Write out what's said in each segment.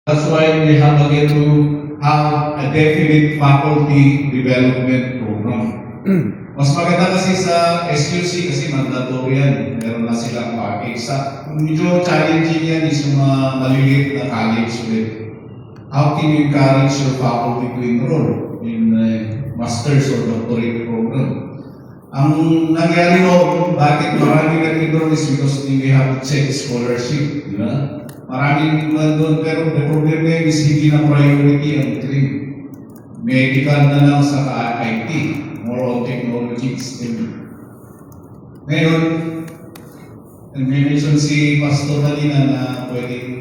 That's why we have again to have a definite faculty development program. Mas maganda kasi sa SQC kasi mandatory yan. Meron na silang package. Medyo challenging yan is yung mga maliliit na college ulit. How can you encourage your faculty to enroll in master's or doctorate program? Ang nangyari noon, bakit maraming nag-enroll is because we have to check scholarship. Di ba? Maraming doon, pero the problem ngayon is hindi na priority ang trip. Medical na lang sa IT, more on technology still. Ngayon, nag-mention si Pastor kanina na pwedeng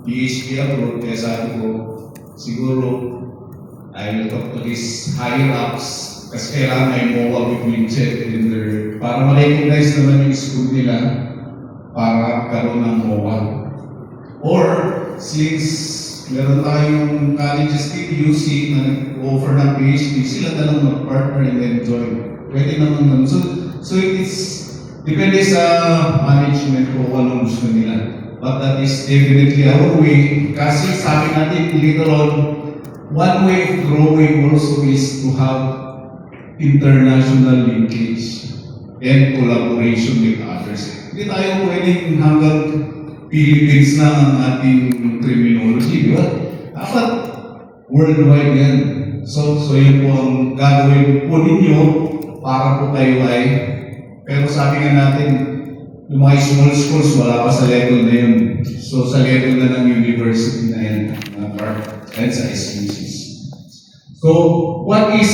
PhD abroad, kaya sabi ko, siguro, I will talk to these higher ups kasi kailangan may MOA between check in their, para ma-recognize naman yung school nila para karoon ng MOA. Or, since meron tayong colleges PUC na nag-offer ng PhD, sila na lang mag-partner and then join. Pwede naman naman. So it is, depende sa management ko kung anong gusto nila. But that is definitely our way. Kasi sabi natin later on, one way of growing also is to have international linkage and collaboration with others. Hindi tayo pwedeng hanggang Philippines na ang ating criminology, di ba? Dapat worldwide yan. So yun po ang gagawin po ninyo para po kayo ay, pero sabi nga natin, yung mga small schools, wala pa sa level na yun. So sa level na ng university na yan, and sa SUCs. So what is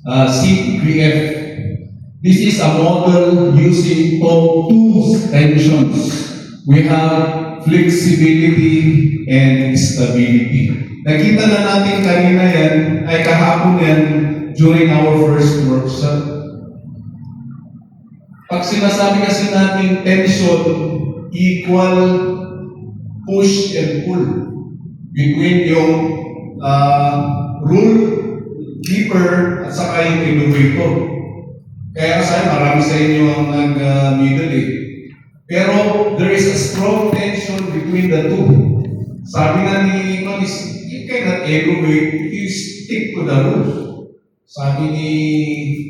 CPF? This is a model using two tensions. We have flexibility and stability. Nakita na natin kanina yan, ay kahapon yan, during our first workshop. Pag sinasabi kasi natin tension, equal push and pull between yung rule keeper at saka yung innovator. Kaya kasi marami sa inyo ang nag-middle Pero there is a strong tension between the two. Sabi nga ni Manis, you cannot innovate if you stick to the rules. Sabi ni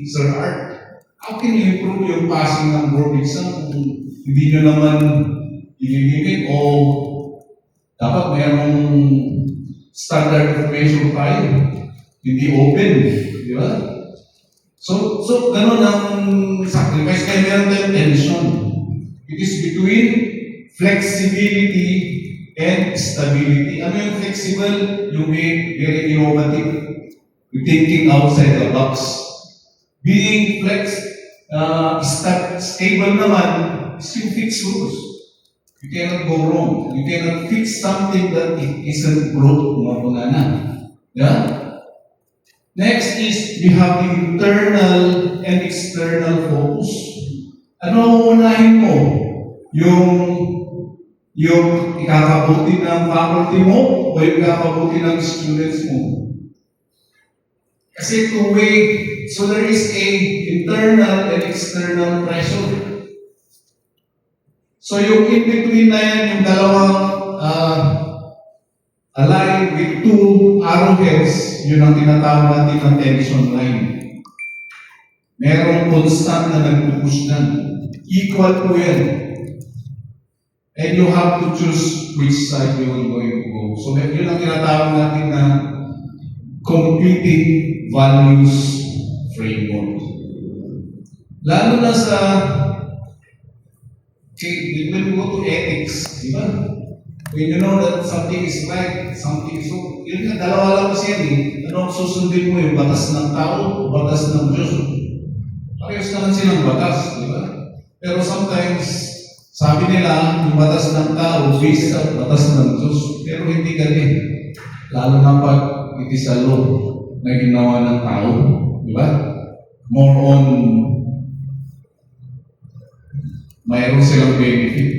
Sir Art, how can you improve yung passing ng board exam kung hindi nyo naman ililimit o dapat mayroong standard of measure tayo. Hindi open, di ba? So ganun ang sacrifice, kaya meron tayong tension. It is between flexibility and stability. Ano yung flexible? Yung very innovative. Yung thinking outside the box. Being stable naman is yung fixed rules. You cannot go wrong. You cannot fix something that it isn't broke. Wala na. Yeah? Next is, we have the internal and external focus. Ano ang unahin mo? Yung ikakabuti ng faculty mo o yung ikakabuti ng students mo? Kasi two-way, so there is a internal and external pressure. So yung in-between na yan, yung dalawang aligned with two arrowheads, yun ang tinatawag natin ng tension line. Merong constant na nag-push na. Equal to yan. And you have to choose which side you are going to go. So yun ang tinatawag natin na competing values framework. Lalo na sa when we go to ethics, di ba? When you know that something is right, something is wrong, yun nga, dalawa lang kasi yan eh. Ano, susundin mo yung batas ng tao o batas ng Diyos? Parehas naman silang batas, di ba? Pero sometimes, sabi nila, yung batas ng tao, based sa batas ng Diyos. Pero hindi ganun. Lalo na pag it is a law na ginawa ng tao, di ba? More on, mayroon silang benefit.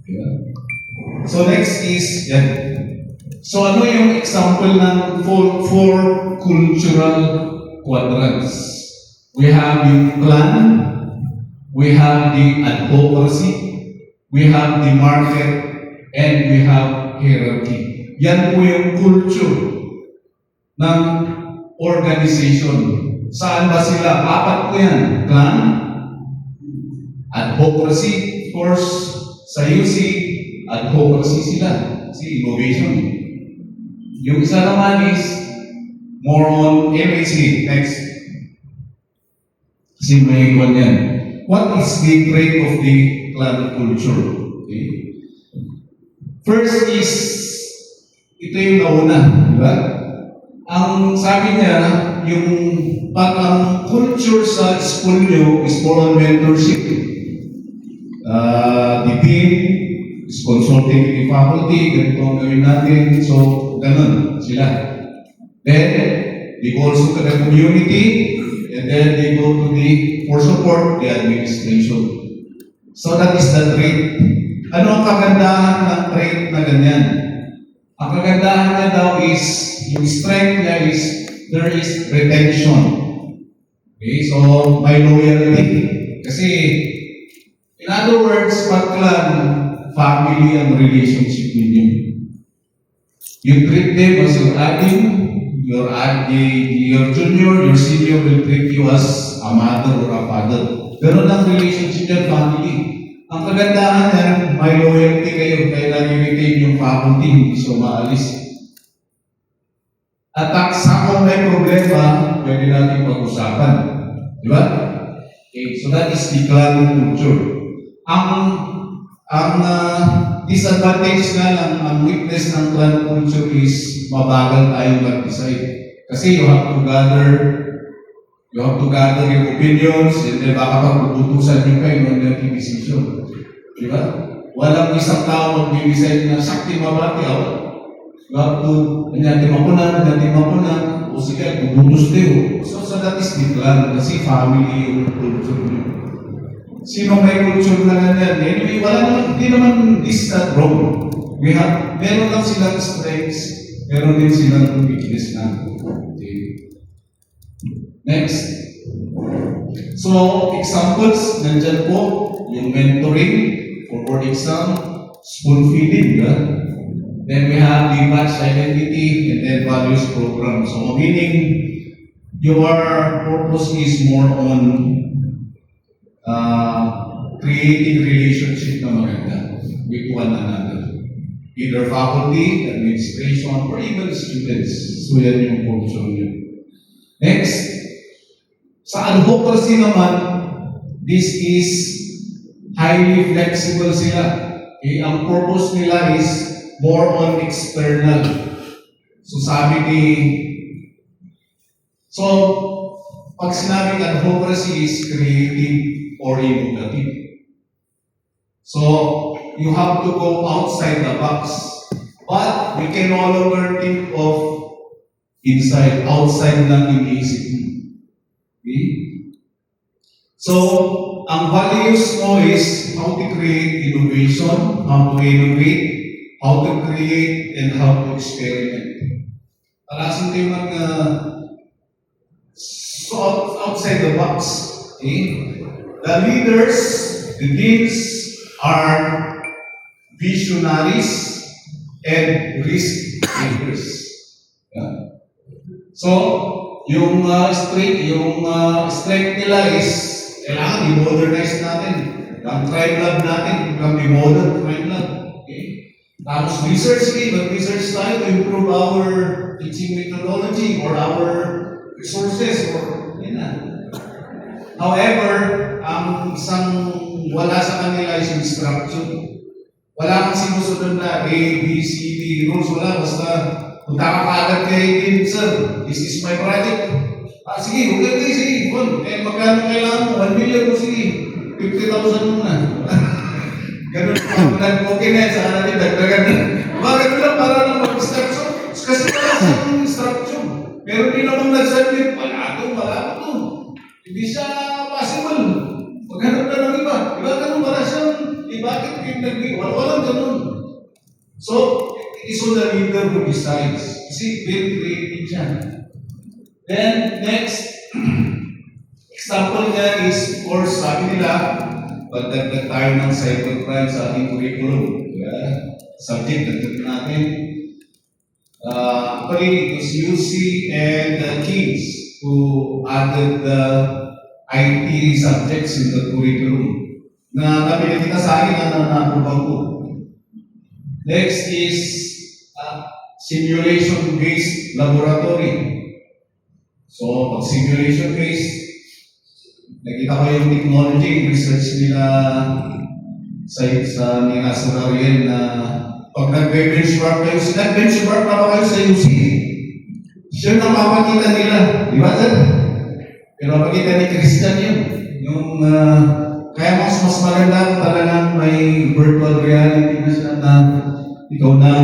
Di ba? So next is, yan. So ano yung example ng four cultural quadrants? We have the plan, we have the advocacy, we have the market, and we have hierarchy. Yan po yung culture ng organization. Saan ba sila? Apat po yan. Clan, advocacy, of course, sa UC, advocacy sila. Si innovation. Yung isa naman is more on MHC. Next. Kasi may kwan yan. What is the trait of the clan culture? Okay. First is, ito yung nauna, di ba? Ang sabi niya, yung pag ang culture sa school nyo is more on mentorship. The team is consulting with the faculty, ganito ang gawin natin. So, ganun sila. Then, they go also to the community, and then they go to the, for support, the administration. So, that is the trait. Ano ang kagandahan ng trait na ganyan? Ang kagandahan niya daw is, yung strength niya is, there is retention. Okay, so may loyalty. Kasi, in other words, pag clan, family ang relationship ninyo. You treat them as your adding, your junior, your senior will treat you as a mother or a father. Ganun ang relationship niya, family. Ang kagandahan niyan, may loyalty kayo, kaya nag-retain yung faculty, hindi siya maalis. At sa kung may problema, pwede natin pag-usapan. Di ba? Okay, so that is the clan culture. Ang disadvantage nga lang, ang weakness ng clan culture is mabagal tayong mag-decide. Kasi you have to gather your opinions, and then baka pagpuputusan nyo kayo ng naging decision. Di ba? Walang isang tao mag-decide na sakti mabati ako. You have to, nanyatim ako na, o sige, puputus tayo. So that is the clan, kasi family yung culture nyo. Sino may culture na ganyan? Anyway, hindi naman this not wrong. Meron lang silang strengths, meron din silang weakness na. Okay. Next. So, examples, nandyan po, yung mentoring for board exam, spoon feeding, diba? Then we have the batch identity and then values program. So, meaning, your purpose is more on creating relationship na maganda with one another. Either faculty, administration, or even students. So, yan yung culture nyo. Next, sa advocacy naman, this is highly flexible sila. Okay? Ang purpose nila is more on external. So pag sinabing advocacy is creative or innovative. So, you have to go outside the box. But we can no longer think of outside ng iniisip mo. Okay? So, ang values mo is how to create innovation, how to innovate, how to create, and how to experiment. Palasin tayo outside the box. Okay? The leaders, the deans, are visionaries and risk takers. Yeah. So, yung strength nila is kailangan i-modernize natin. Ang crime lab natin, become the modern crime lab. Okay? Tapos research mag-research tayo to improve our teaching methodology or our resources or yun na. However, ang isang wala sa kanila is instruction. Wala kang sinusunod na A, B, C, D rules. Wala, basta punta ka kaagad kay Dean, sir, this is my project. Sige, huwag kayo, sige. Magkano kailangan mo? 1 million mo, sige. 50,000 muna. Ganun pa, okay na yan, saan natin dagdagan na. Ganun lang, para lang mag-instruction. Kasi wala siyang instruction. Pero di naman nag-submit, wala ito. Hindi siya possible. Maghanap na ng iba. Ganun, wala siyang, bakit pinag-big? Walang ganun. So, it is on the leader who decides. Kasi very creative siya. Then, next, example niya is, of course, sabi nila, pagdagdag tayo ng cybercrime sa ating curriculum. Yeah. subject na trip natin. Actually, it was UC and Kings who added the IT subjects in the curriculum na napilita sa akin na na-approve ko. Next is simulation-based laboratory. So, pag simulation-based, nakita ko yung technology, yung research nila sa ni Asararian na pag nag-benchmark kayo, nag-benchmark pa kayo sa UC. Siya na mapakita nila. Di ba, sir? Pero mapakita ni Christian yun. Yung, kaya mas maganda talagang may virtual reality na siya na ikaw na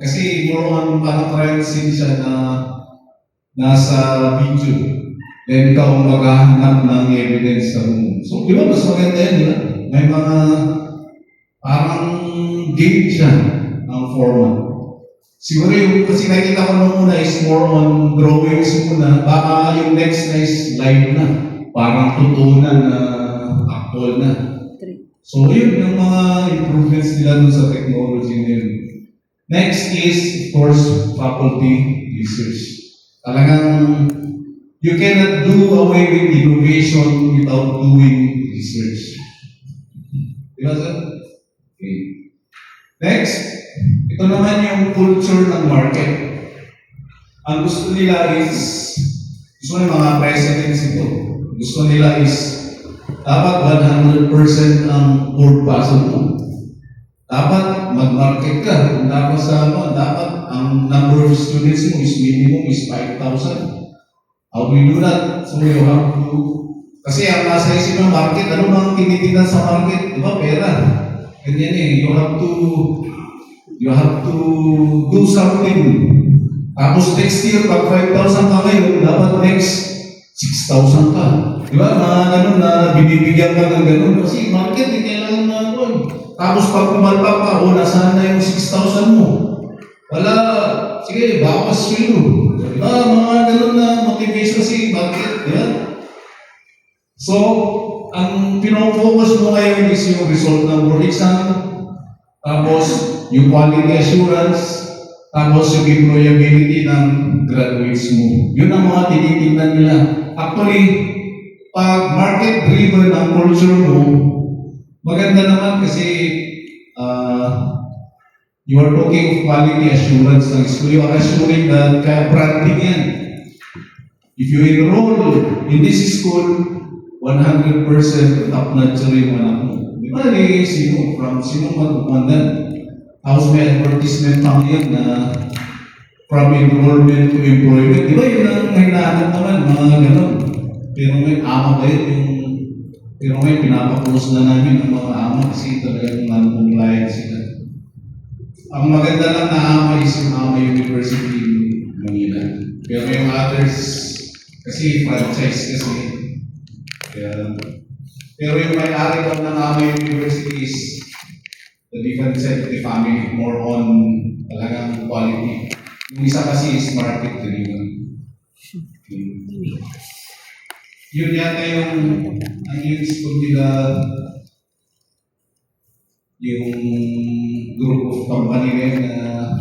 kasi more on parang trial scene siya na nasa video. Then ikaw maghahanap ng evidence sa room. So, di ba mas maganda yan, di ba? May mga parang game siya ng format. Siguro yung kasi nakita ko nung una is more on drawings muna. Baka yung next na is live na. Parang totoo na actual na. So, yun yung mga improvements nila dun sa technology nila. Next is, of course, faculty research. Talagang, you cannot do away with innovation without doing research. Di ba, sir? Okay. Next, ito naman yung culture ng market. Ang gusto nila is, gusto ng mga presidents ito, gusto nila is, dapat 100% ang board pasok mo. Dapat mag-market ka. Tapos dapat ang number of students mo is minimum is 5,000. How do you do that? So you have to, kasi ang nasa isip ng market, ano bang tinitingnan sa market? Di ba? Pera. Ganyan eh. You have to do something. Tapos next year, pag 5,000 ka ngayon, dapat next 6,000 ka. Di ba? Mga ganun na binibigyan ka ng ganun. Kasi market, hindi kailangan na ako. Tapos pag pumalpa pa, nasaan na yung 6,000 mo? Wala. Sige, bawas sweldo. Di ba? Mga ganun na motivation kasi market. Di ba? So, ang pinofocus mo ngayon is yung result ng board exam. Tapos, yung quality assurance. Tapos, yung employability ng graduates mo. Yun ang mga tinitingnan nila. Actually, pag market-driven ang culture mo, maganda naman kasi you are talking of quality assurance ng school. You are assuring that kaya branding yan. If you enroll in this school, 100% top-notch rin yung anak mo. Di ba sino magpupundan? Tapos may advertisement pa ngayon na from enrollment to employment. Di ba yun ang hinahanap naman, mga ganon. Pero may ama ba yun? Pero may pinapapost na namin ng mga ama kasi talagang non-compliant sila. Ang maganda lang na ama is yung ama university in Manila. Pero yung others, kasi franchise kasi. Pero yung may-ari daw ng ama university is the different side of the family, more on talagang quality. Yung isa kasi is market driven. Yun yata yung school nila, yung group of company rin na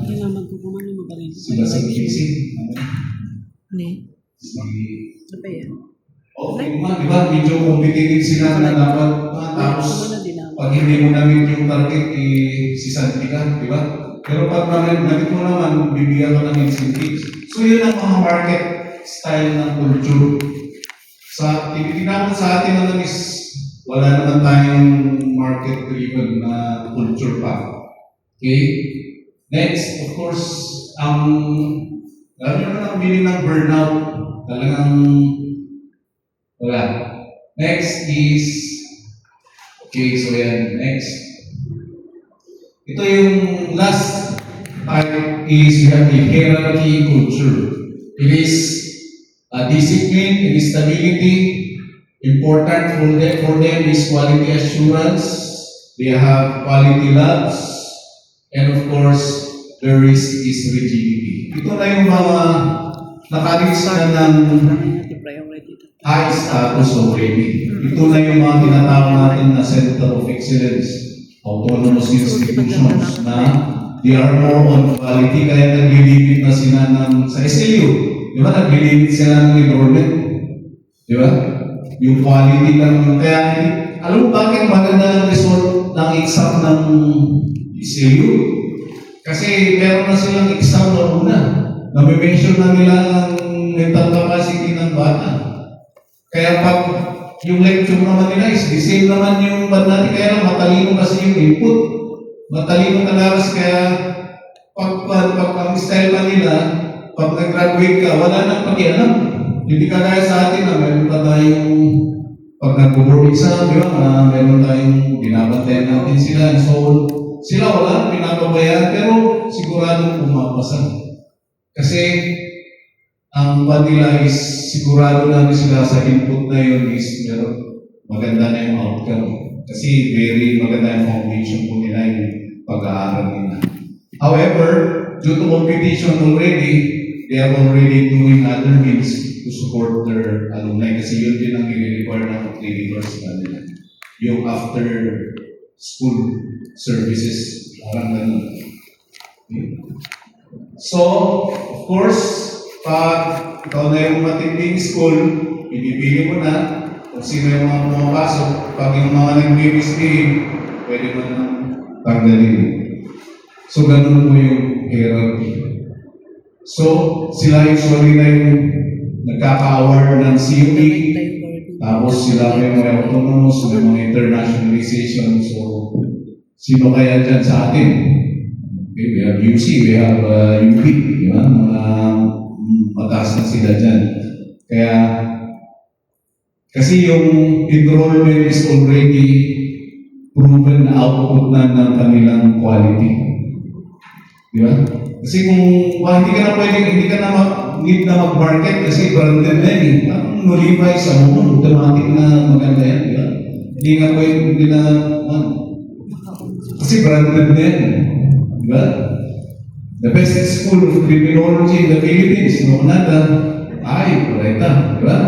sila sa Kixi. Okay naman, di ba? Medyo competitive sila na dapat tapos pag hindi mo namin yung target, sisanti ka, di ba? Pero pag namin mo naman, bibigyan ka ng incentives. So yun ang mga market style ng culture. Sa tinitingnan ko sa atin naman is wala naman tayong market-driven na culture pa. Okay? Next, of course, lalo naman ang meaning ng burnout. Talagang wala. Next is, okay, so yan, next. Ito yung last type is we have the hierarchy culture. It is discipline and stability. Important for them is quality assurance. They have quality labs. And of course, the risk is rigidity. Ito na yung mga nakalista ng high status already. Ito na yung mga tinatawag natin na center of excellence. autonomous institutions na they are more on quality, kaya naglilimit na sila sa SLU. Di ba? Naglilimit sila ng enrollment. Di ba? Yung quality lang. Kaya, alam mo bakit maganda ang result ng exam ng SLU? Kasi meron na silang exam na una. Nami-mention na nila ang mental capacity ng bata. Kaya pag yung lecture naman nila is the same naman yung bata natin, kaya lang matalino kasi yung input. Matalino talaga kaya pag ang style pa nila, pag nag-graduate ka, wala nang pakialam. Hindi kagaya sa atin na meron pa tayong pag nag-board exam, di ba? Meron tayong binabantayan natin sila and so on. Sila wala, pinapabayaan, pero siguradong pumapasa. Kasi ang nila is sigurado namin sila sa input na yun is maganda na yung outcome. Kasi very maganda yung foundation po nila yung pag-aaral nila. However, due to competition already, they are already doing other means to support their alumni kasi yun din ang i-require ng accreditors nila. Yung after school services, parang ganun. So, of course, pag ikaw na yung matinding school, ibibili mo na kung sino yung mga pumapasok. Pag yung mga nag-misbehave, pwede mo na tanggalin. So, ganun po yung hierarchy. So, sila usually na yung nagkaka-award ng CUP, tapos sila may mga autonomous, may mga internationalization. So, sino kaya dyan sa atin? Okay, we have UC, we have UP, di ba? Mga mataas na sila dyan. Kaya, kasi yung enrollment is already proven na output na ng kanilang quality. Di ba? Kasi kung hindi ka na pwedeng, hindi ka na need na mag-market kasi branded na yun. Ang nulibay sa mundo, automatic na maganda yan. Di ba? Hindi nga pwedeng, hindi na, kasi branded na yan. Di ba? The best school of criminology in the Philippines, no nada, ay, correcta, di ba?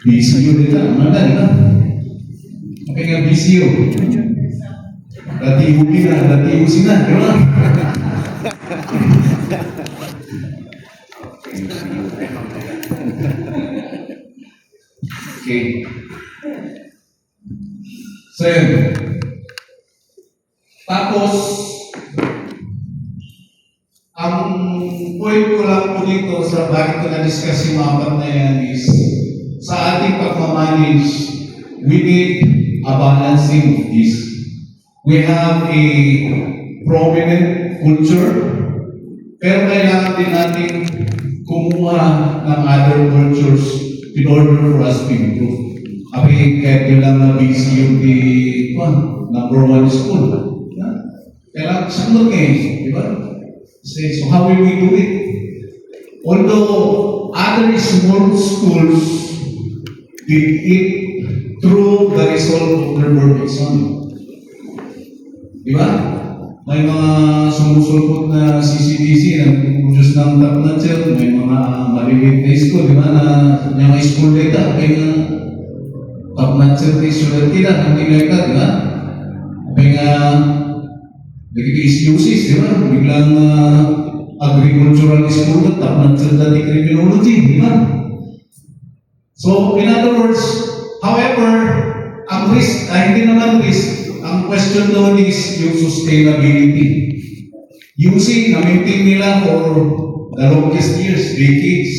BCU nila, nada, di ba? Okay nga, BCU. Dati UP na, dati UC na, di ba? Okay. So, yun. Tapos, ang point ko lang po dito sa bakit ko na-discuss yung apat na yan is sa ating pagmamanage, we need a balancing of this. We have a prominent culture, pero kailangan din natin kumuha ng other cultures in order for us to improve. Abi, kahit yun lang na BCU di number 1 school. Kailangan sunod ngayon, di ba? So how will we do it? Although other small schools did it through the result of their board exam. Di ba? May mga sumusulpot na CCDC na produce ng top notcher, may mga maliliit na school, di ba, na yung school data, may nga top notcher na student nila, hindi like that, di ba? May nga nag-i-SUCs, di ba? Biglang agricultural school na top notcher na di criminology, di ba? So, in other words, however, ang risk, hindi naman risk, ang question doon is yung sustainability. UC, na-maintain nila for the longest years, decades.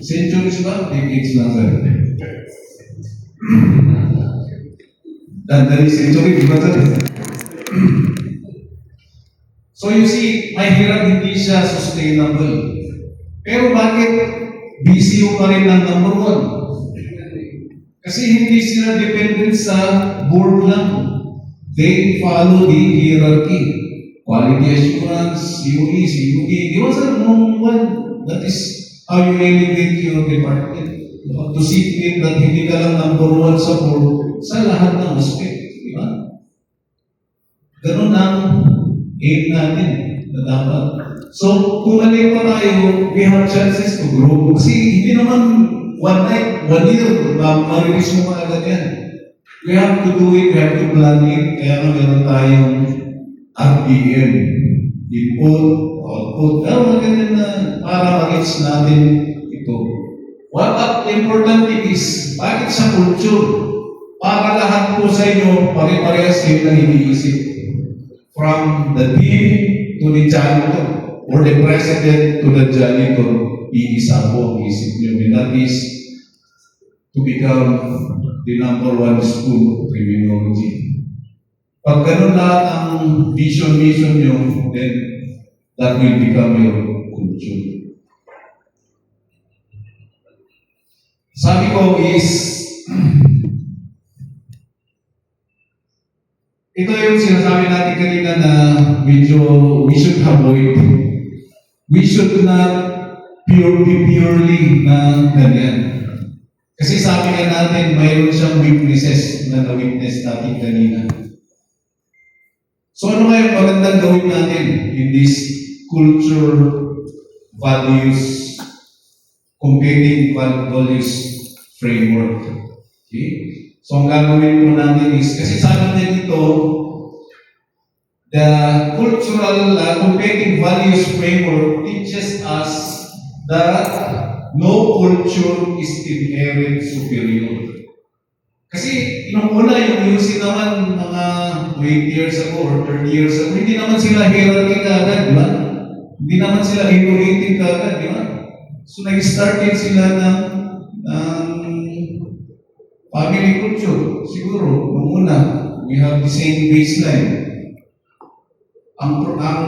Centuries ba? Decades lang sir. Dandali century, di ba sir? So you see, mahirap hindi siya sustainable. Pero bakit BCU pa rin ang number 1? Kasi hindi sila dependent sa board lang. They follow the hierarchy. Quality assurance, COE, CUE. Di ba sir, that is how you elevate your department. To see it that hindi ka lang number 1 sa board sa lahat ng aspect. Di ba? Ganun ang aim natin na dapat. So, kung mali pa tayo, we have chances to grow. Kasi hindi naman one night, 1 year, ma-release mo agad yan. We have to do it, we have to plan it, kaya nga meron tayong RPM, input, output, mga ganyan na para ma-reach natin ito. What important thing is, bakit sa culture? Para lahat po sa inyo, pare-parehas kayo na iniisip. From the dean to the janitor, or the president to the janitor, iisa po ang isip nyo. And that is to become the number one school of criminology. Pag ganun lahat ang mission nyo, then that will become your culture. Sabi ko is, ito yung sinasabi natin kanina na medyo we should avoid. We should not purely na ganyan. Kasi sabi nga natin, mayroon siyang weaknesses na na-witness natin kanina. So ano kaya magandang gawin natin in this culture, values, competing values framework? Okay? So ang gagawin po natin is, kasi sabi niya dito, the cultural competing values framework teaches us that no culture is inherent superior. Kasi nung una, yung UC naman mga 20 years ago or 30 years ago, hindi naman sila hierarchy kaagad, di ba? Hindi naman sila innovating kaagad, di ba? So nag-start din sila ng family culture. Siguro, nung una, we have the same baseline. Ang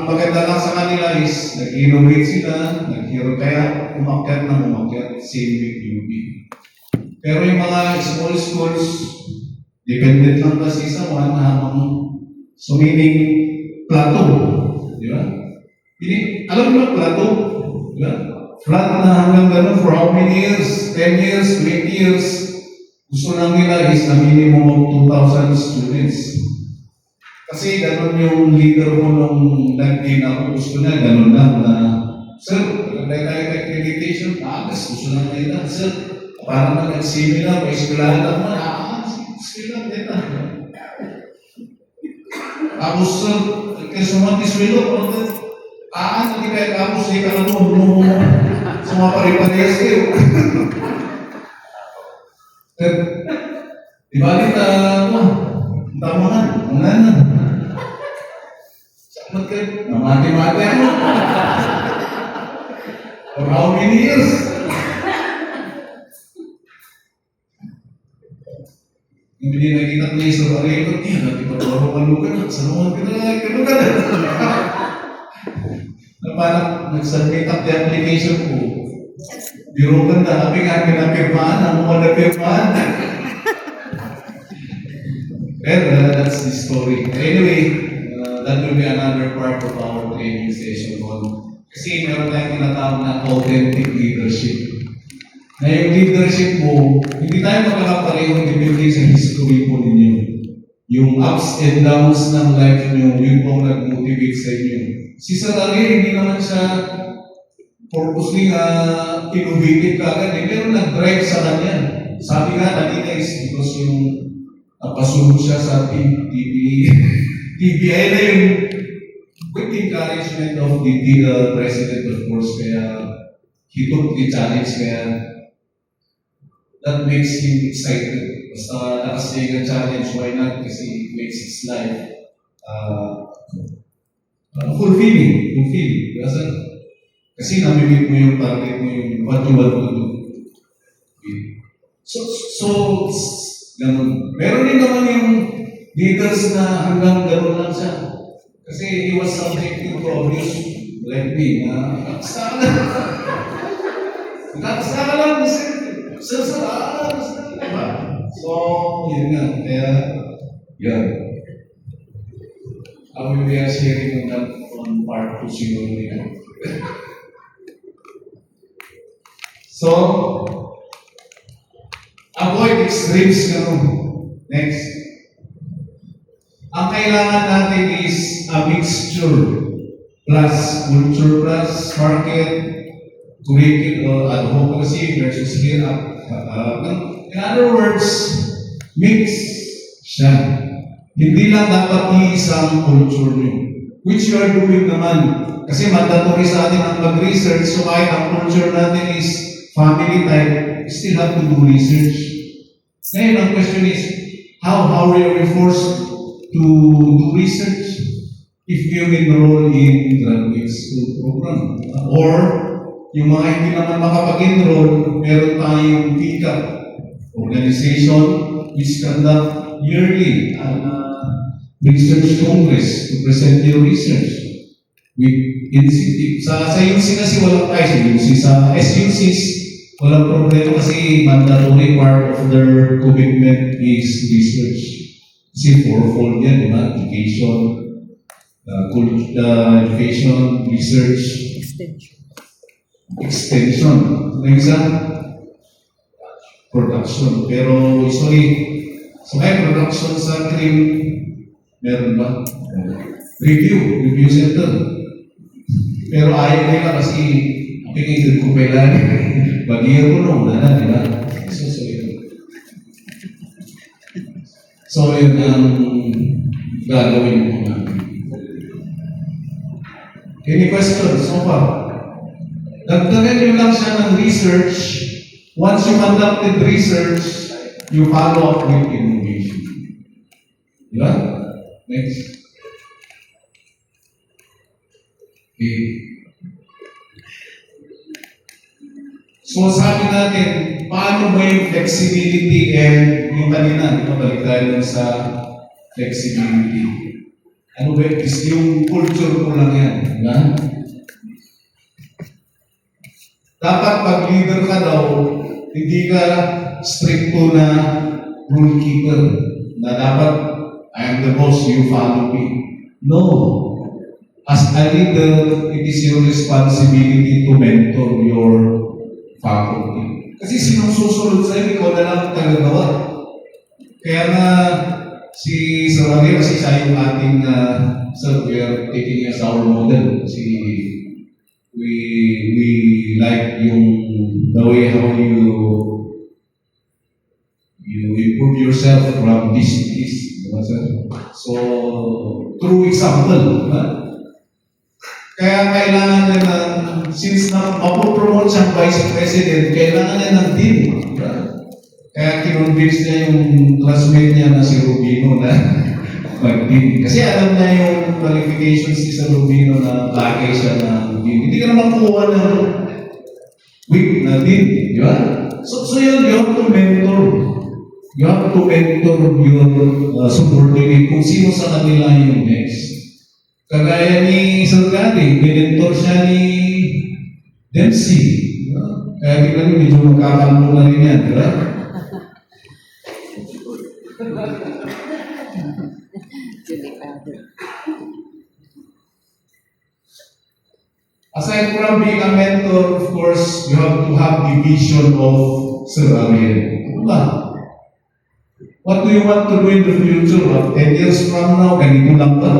maganda lang sa kanila is nag-innovate sila, nag-hero, kaya umakyat na umakyat, same with UP. Pero yung mga small schools, dependent lang kasi sa one habang so meaning plateau. Di ba? Alam mo ba plateau? Di ba? Flat na hanggang ganun for how many years? 10 years, 20 years. Gusto lang nila is a minimum of 2,000 students. Kasi ganun yung leader ko nung nag-gain ako, gusto na ganun lang na, sir, maganda tayo accreditation, gusto lang nila, sir, parang nag-seminar, may eskwelahan lang mo, eskwelahan nila. Tapos, sir, kasumantis wilo, hindi kaya tapos, di ka lang mo, sumapari-parehas kayo. Di ba kita, tamunan, na. Sakmat kayo, namati-mati ako. For how many years? Hindi nakita ko yung surarito, nanti pa parukan-lukan, sanuhan ka na. Na parang nag-submit up the application ko. Birukan na, kami nga pinapirmahan, ang mga napirmahan. Well, that's the story. Anyway, that will be another part of our training session on. Kasi meron tayong tinatawag na authentic leadership. Na yung leadership mo, hindi tayo magkakapareho depende sa history po ninyo. Yung ups and downs ng life nyo, yun pong nag-motivate sa inyo. Si Sarari, hindi naman siya purposely innovative kagad. Pero nag-drive sa kanya. Sabi nga, kanina is because yung napasunod siya sa TBI na yung with the encouragement of the president, of course, kaya he took the challenge, kaya that makes him excited. Basta nakasay ng challenge, why not? Kasi it makes his life fulfilling. Kasi namimit mo yung target mo, yung what you want to do. Okay. So, ganun. Meron din naman yung leaders na hanggang ganun lang siya. Kasi he was subjected to abuse like me. Nakastaka lang. Sir, diba? So, yun nga. Kaya, yan. We are sharing that on part 2 siguro nila. So, avoid extremes ganun. Next. Ang kailangan natin is a mixture plus culture plus market, curriculum, advocacy versus here. In other words, mix siya. Hindi lang dapat iisang culture nyo, which you are doing naman. Kasi mandatory sa atin ang mag-research, so kahit ang culture natin is family type, you still have to do research. Ngayon, ang question is, how are we forced to do research if you enroll in graduate school program? Or, yung mga hindi naman makapag-enroll, meron tayong TICAP, organization which conduct yearly research congress to present your research with incentive. Sa UC kasi walang sa SUCs, walang problema kasi mandatory part of their commitment is research. Kasi fourfold yan, di ba? Education, research, extension. Ano yung isa? Production. Pero usually, so may production sa CRIM, meron ba? Review center. Pero ayaw nila kasi pinigil ko pa ilan. Bagyo ko nung wala, di ba? So yun ang gagawin mo namin. Any questions so far? Dagdagan nyo lang siya ng research. Once you conducted research, you follow up with innovation. Di ba? Next. Okay. So sabi natin, paano ba yung flexibility and yung kanina, di ba balik tayo sa flexibility. Ano ba yung culture ko lang yan, di ba? Dapat pag leader ka daw, hindi ka stricto na rule keeper na dapat I am the boss, you follow me. No. As a leader, it is your responsibility to mentor your faculty. Kasi sinong susunod sa'yo, ikaw na lang tagagawa. Kaya nga, si Sir Maria, kasi siya yung ating, sir, we are taking as our model. Kasi we like yung the way how you improve yourself from this to this. Diba, sir? So, true example. Diba? Kaya kailangan niya ng, since na mapopromote siyang vice president, kailangan niya ng dean. Diba? Kaya kinonvince niya yung classmate niya na si Rubino na mag-dean. Kasi alam niya yung qualifications ni sa Rubino na bagay siya na dean. Hindi ka naman kuha ng weak na dean. Di ba? So yun, you have to mentor. You have to mentor your subordinate kung sino sa kanila yung next. Kagaya ni Salgado, minentor siya ni Dempsey. Diba? Kaya tignan nyo, medyo magkakalmo na rin yan. Diba? Aside from being a mentor, of course, you have to have the vision of Sir Ariel. Ano ba? What do you want to do in the future? 10 years from now, ganito lang ba?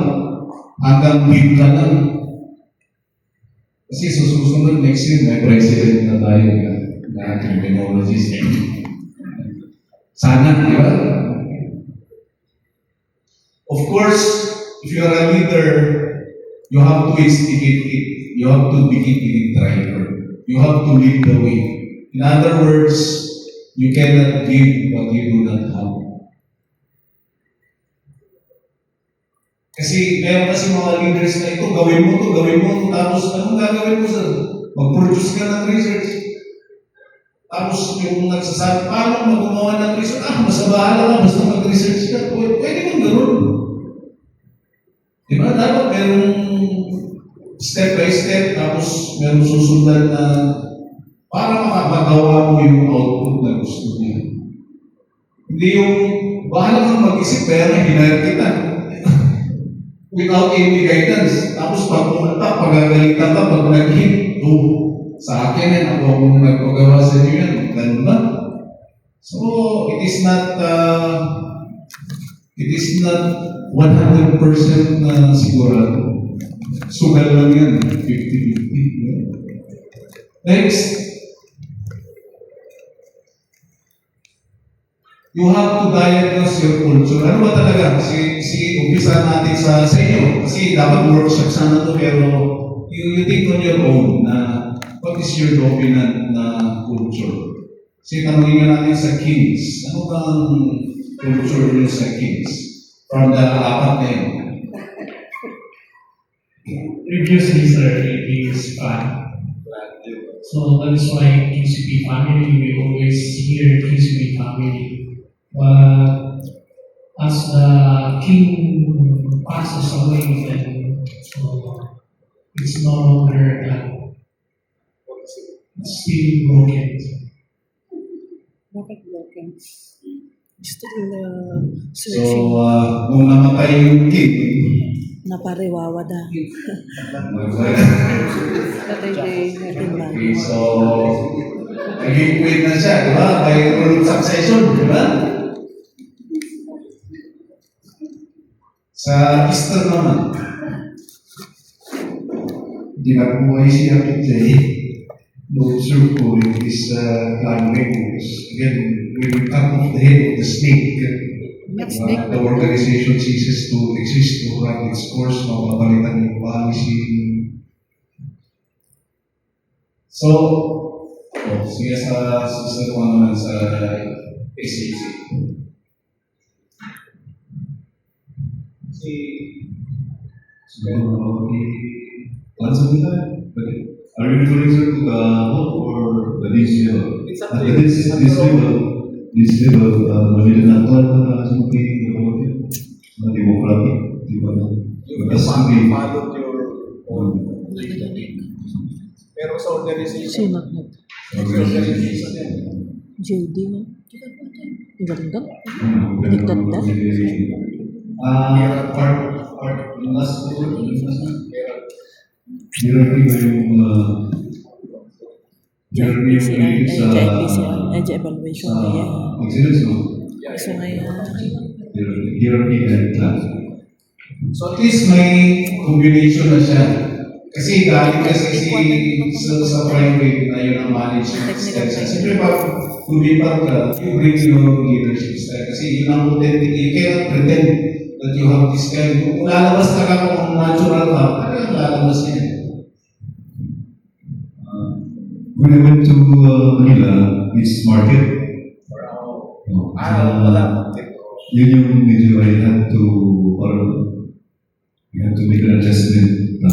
Hanggang big ka lang. Kasi susunod next year, may president na tayo na criminologist. Sana, di ba? Of course, if you are a leader, you have to instigate it. You have to be the driver. You have to lead the way. In other words, you cannot give what you do not have. Kasi meron kasi mga leaders na ito, gawin mo to, tapos anong gagawin mo, sir? Mag-produce ka ng research. Tapos yung nagsasabi, paano magawa ng research? Basta bahala ka, basta mag-research ka. Pwede mong gano'n. Diba? Dapat merong step by step, tapos merong susundan na para makapagawa mo yung output na gusto niya. Hindi yung bahala kang mag-isip, kaya na hinayar kita. Without any guidance. Tapos pag pumunta, pagagalitan ka, pag nag-hit, sa akin yan, ako ang nagpagawa sa inyo yan. Ganun ba? So, it is not 100% na sigurado. Sugal lang yan, 50-50. Next. you have to diagnose your culture. Ano ba talaga? Sige, umpisa natin sa inyo. Kasi dapat workshop sana to, pero you think on your own na what is your dominant na culture? Kasi tanongin nga natin sa Kings. Ano bang culture nyo sa Kings? From the apat na yun. Previously, sir, it is fun. So that is why KCP family, we always hear KCP family. But as the king passes away, then it's no longer that. It's still broken. Bakit broken? Still So, searching. nung namatay yung king, Napariwawa na. Patay kay Timba. okay, so, naging queen na siya, di ba? By rule of succession, di ba? Sa Easter naman, Di nabuhay siya today. No-observe ko in this gathering. Again, we will cut off the head of the snake. Next week. The organization ceases to exist to run its course. Mapapalitan yung policy. so, sige sa susunod ko naman sa SAC. Once a week, are you referring sir, to the whole or the this level? It's At this level, maliit na ito na sa mga demokrati, di ba na? Follow your pero sa organization, Sino na? organization yan. JD na. Ang ganda. Nagtanda. Part yung last word, hierarchy ba yung hierarchy yung related sa evaluation na yan. excellence, no? So ngayon, Hierarchy and class. So at least may combination na siya. Kasi dahil kasi sa private na yun ang management style. Siyempre pag lumipat ka, you bring your leadership style. Kasi yun ang authentic. You cannot pretend that you have this kind. Kung lalabas ka kung natural ka, talagang lalabas niya. When I went to Manila, it's market. Yun yung medyo I had to, we had to make an adjustment.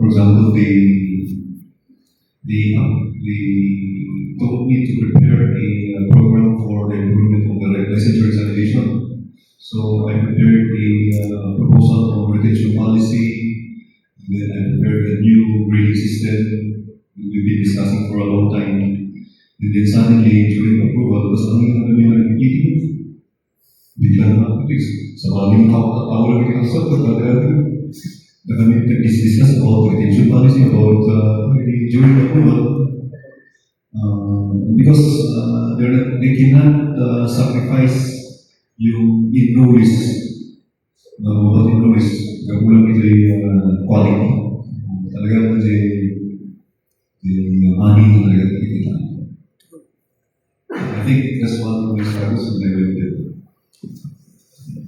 For example, they told me to prepare a program for the improvement of the licensure examination. So I prepared a proposal on retention policy. Then I prepared a new grading system we've been discussing for a long time. And then suddenly, during approval, tapos ano yung namin na nag-meeting? Bigla na, sa mga tao lang yung kasot, kami nag-discuss about retention policy, about during approval. Because they cannot sacrifice yung enrollees, about enrollees, kagulang ito yung quality. Talagang the money na talaga kita. I think that's one of the struggles that I will do.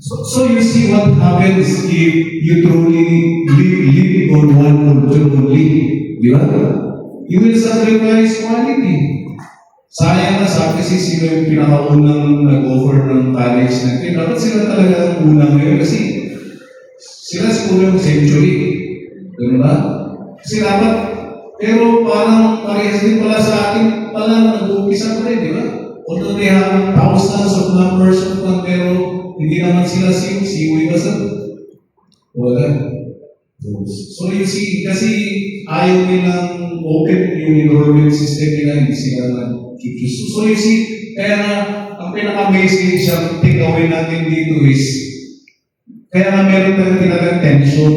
So you see what happens if you truly live on one culture only. Di ba? You will sacrifice quality. Sayang na sa kasi sila yung pinakaunang nag-offer ng college na ito. Dapat sila talaga ang unang ngayon kasi sila siguro yung century. Ganun ba? Kasi dapat, pero parang parehas din pala sa atin pala nag-uumpisa pa rin, di ba? Although they have thousands of numbers of them, pero hindi naman sila siwoy ba sa? Wala. So you see, kasi ayaw nilang open yung enrollment system nila, hindi sila nag-choose. So you see, kaya nga, ang pinaka-message ang takeaway natin dito is, kaya nga meron tayong talagang tension.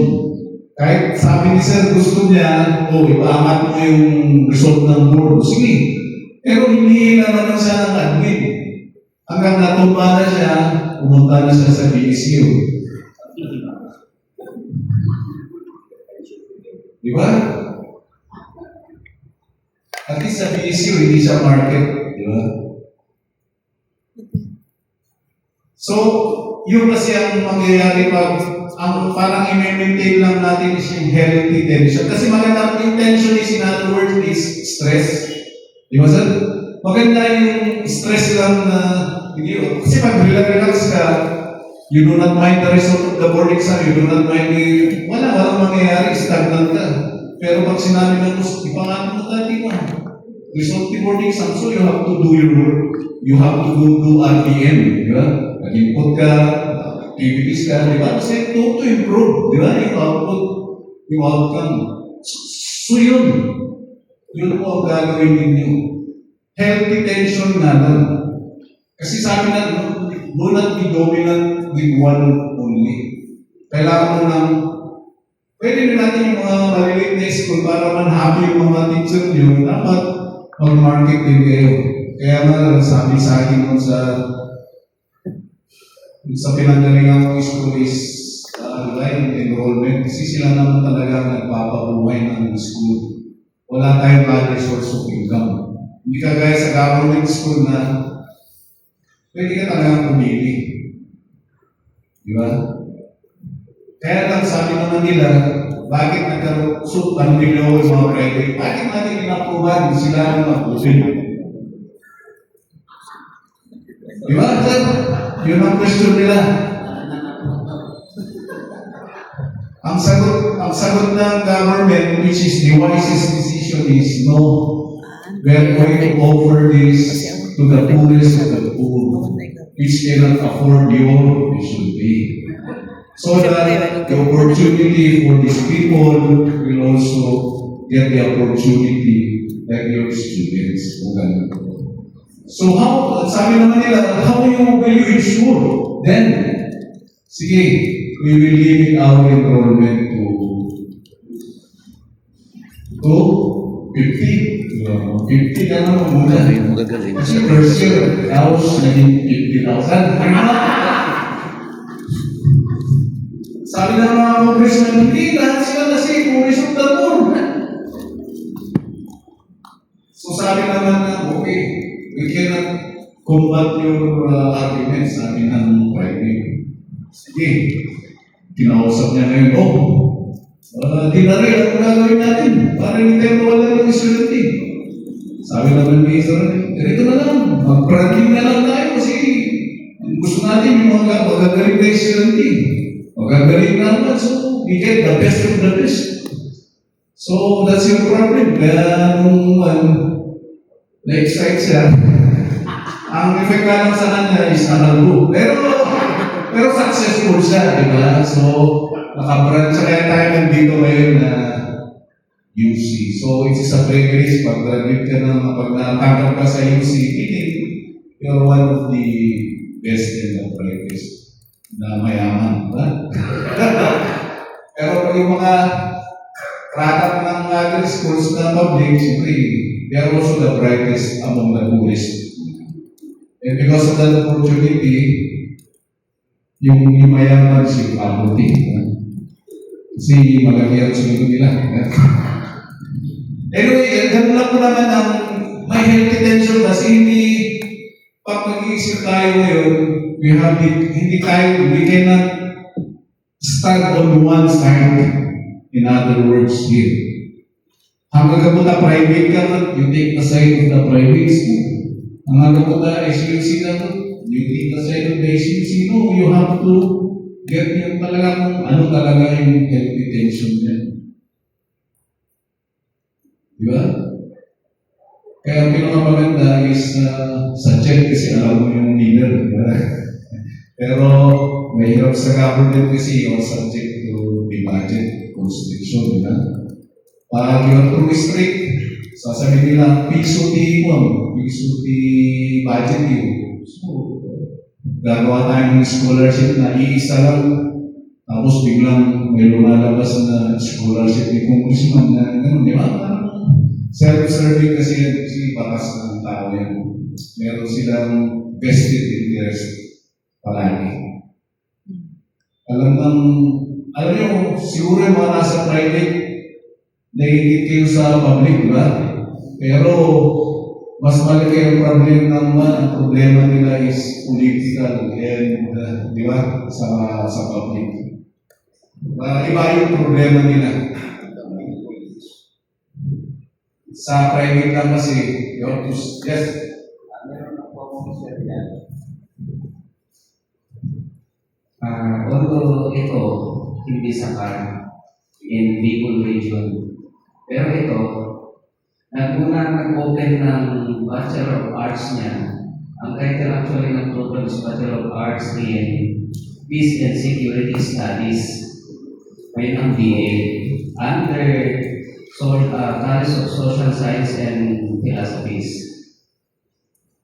Kahit sabi ni Sir, gusto niya, ipaangat mo yung result ng board. Sige. Pero hindi na naman siya ng admin. Hanggang natumba na siya, pumunta na siya sa BSU. Di ba? At least sa BSU, hindi siya market. Di ba? So, yun kasi ang mangyayari pag ang parang i-maintain lang natin is yung healthy tension. Kasi maganda yung tension is in other words is stress. Di ba sir? Maganda yung stress lang na kasi pag relax ka, you do not mind the result of the board exam, you do not mind walang mangyayari, stagnant ka. Pero pag sinabi ng gusto, ipangalan mo dati mo, result of board exam, so you have to do your work. You have to do RPM, di ba? Nag-input ka, activities ka, di ba? Kasi to improve, di ba? Yung output, yung outcome. So yun po ang gagawin ninyo. Healthy tension nga lang. Kasi sabi na, do not be dominant with one only. Kailangan mo ng, pwede rin natin yung mga maliliit na school para man-happy yung mga teacher nyo, dapat mag-market din kayo. Kaya nga, sabi sa akin nun sa pinanggalingan ko school is enrollment kasi sila naman talaga nagpapabuhay ng school. Wala tayong other source of income. Hindi ka gaya sa government school na pwede ka talagang pumili. Di ba? Kaya lang sabi naman nila, bakit nagkaroon, anong ginawa yung mga private? Bakit natin inaproban sila ang mapusin? Di ba? Yun ang question nila. Ang sagot ng government, which is the wisest decision, is no. We are going to offer this to the poorest of the poor, which cannot afford your should be. So that the opportunity for these people will also get the opportunity like your students. So how, sabi naman nila, how will you ensure? Then, sige, we will limit our enrollment to 50. 50 ka naman muna. Kasi first year, house naging 50,000. Sabi ng mga congressman, hindi, lahat sila kasi pulis of the poor. So sabi naman na, okay, we cannot combat your argument, sabi ng private. Sige, kinausap niya ngayon, di na rin, ano gagawin natin? Para hindi tayo mawala ng estudyante. Sabi naman ni Israel, ganito na lang, mag-branding na lang tayo kasi gusto natin yung mga magagaling na estudyante. Magagaling naman, so we get the best of the best. So that's your problem. Kaya nung na-excite siya, ang effect na lang sa kanya is nakago. Pero successful siya, di ba? So, nakabrand siya. Kaya tayo nandito ngayon na UC. So, it is a privilege pag graduate ka na, pag natangkap ka sa UC, you're one of the best in the practice na mayaman, ba? Pero pag yung mga product ng other schools na public, siyempre, they are also the brightest among the poorest. And because of that opportunity, yung mayaman si Abuti. Kasi malaki ang sunod nila. Anyway, ganun lang po naman ang may healthy tension kasi hindi pag mag-iisip tayo ngayon, we cannot stand on one side. In other words, here. Hanggang kapunta private ka, you take the side of the private school. Hanggang kapunta SUC ka, you take the side of the SUC. No, you have to get yung talagang ano talaga yung healthy tension niya. Di ba? Kaya ang pinakamaganda is subject kasi alam mo yung leader. Pero mahirap sa government kasi yung subject to the budget constriction. Di ba? Pag you're too strict, sasabihin nila, piso ti budget yun. So, gagawa tayo ng scholarship na iisa lang, tapos biglang may lumalabas na scholarship ni congressman na gano'n, di ba? Self-serving kasi batas ng tao yan. Meron silang vested interest palagi. Alam nyo, siguro yung mga nasa private, naiingit kayo sa public, di ba? Pero, mas malaki ang problema nila is political and, di ba, sa public. Iba yung problema nila. Sa private lang kasi, you have to, yes, Meron ako akong share yan. Although ito, hindi sakat in Bicol region, pero ito, nag-open ng Bachelor of Arts niya. Ang title actually ng program is Bachelor of Arts in Peace and Security Studies. Ngayon ang BA. Under College of Social Science and Philosophies.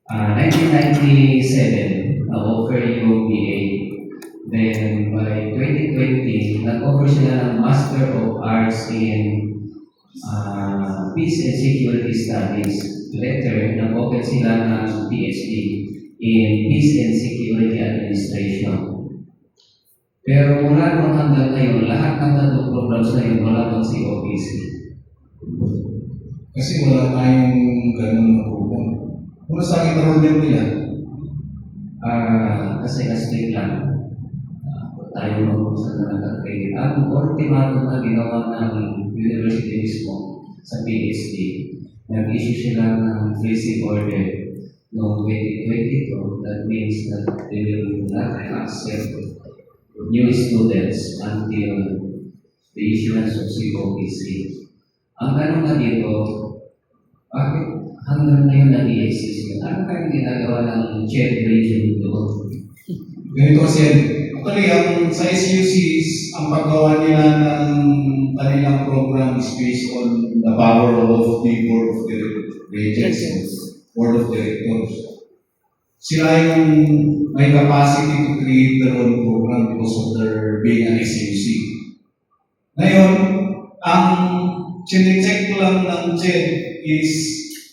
1997, na-offer yung BA. Then, by 2020, nag-offer sila ng Master of Arts in Peace and Security Studies. Later, nag-open sila ng PhD in Peace and Security Administration. Pero mula noong hanggang ngayon, lahat ng tatlong programs na yun, wala pang COPC. kasi wala tayong ganun na program. Kung sa akin enrollment nila, Kasi astig lang. Tayo mag-usap na nag-grade. Ang ultimatum na ginawa ng university mismo sa PhD, nag-issue sila ng freezing order noong 2022. That means that they will not accept new students until the issuance of COPC. Ang tanong na dito, bakit hanggang ngayon nag-i-exist yun? Ano kayong ginagawa ng CHED region doon? ganito kasi, actually, ang sa SUCs, ang paggawa nila ng kanilang program is based on the power of the Board of Regents, Board of Directors. Sila yung may capacity to create their own program because of their being an SUC. Ngayon, ang chinecheck lang ng CHED is